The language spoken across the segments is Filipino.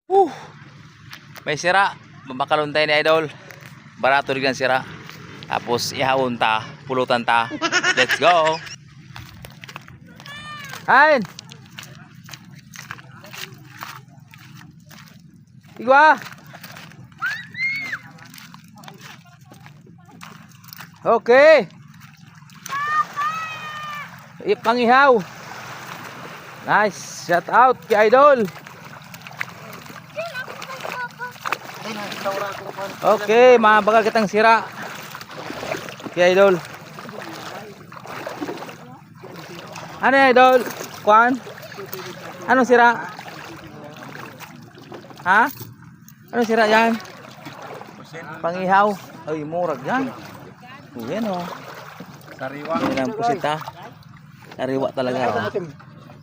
Uh, may sira. Makaluntay ni idol. Barato rin ang sira. Tapos ihawon ta, pulutan ta. Let's go. Hain. Igwa. Okay. Pangihaw. Nice. Shout out kay idol. Okay, mabagal kitang sira. Kay idol. Ano yan, idol? Kuan? Anong sira? Ha? Anong sira yan? Pangihaw. Ay, murag yan. Yan o. Sariwa. Yan ang pusita. Sariwa talaga.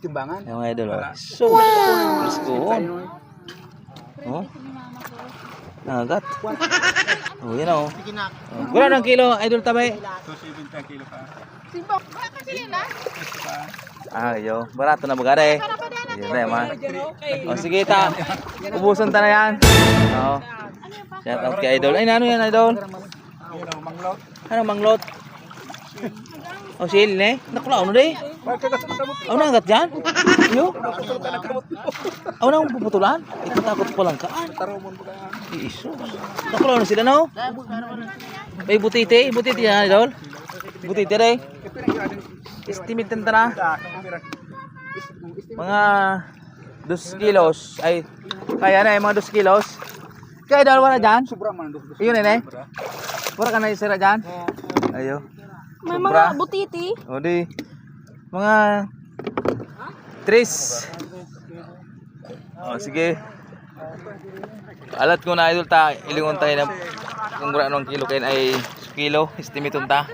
Timbangan. Yung mga idol. So, let's go on. Oh. Nagat. Oh, yan o. Wala ng kilo, idol tabay. 270 ang kilo pa. Simbok ba kasi yun ah? Ah, yo. Barato na bagada eh. Yun na man. O sige ta. Ubusan ta na yan. Oo. Shout out kay idol. Ay, ano yan idol? Manglot. Ano manglot? O sil ne? Nakulaw na di. Aw na agat dyan? Yo. Aw na puputulan? Ikatakot pa lang kaan. Iiso. Nakulaw na sila no? May butiti. Butiti yan idol. Butiti rin. Estimate tenta na. Mga 2 kilos. Ay, kaya na yung mga 2 kilos. Kaya idol wala dyan? Yun eh. Pura ka na isira dyan? Ayo. May Sobra. mga butiti. O di. Mga 3. O sige. Alat ko na idol ta. Ilingon tayo na kung mura anong kilo kayo ay kilo. Estimate ta.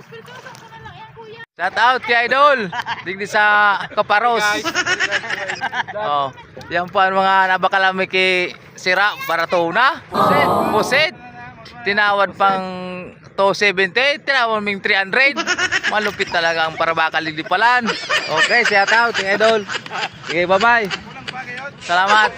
Shout out kay idol. Digdi sa Kaparos. Oh, yan pa mga nabakalami kay sira barato na. Pusit. Tinawad pang 270, tinawad ming 300. Malupit talaga ang parabakal lipalan. Okay, shout out kay idol. Okay, bye-bye. Salamat.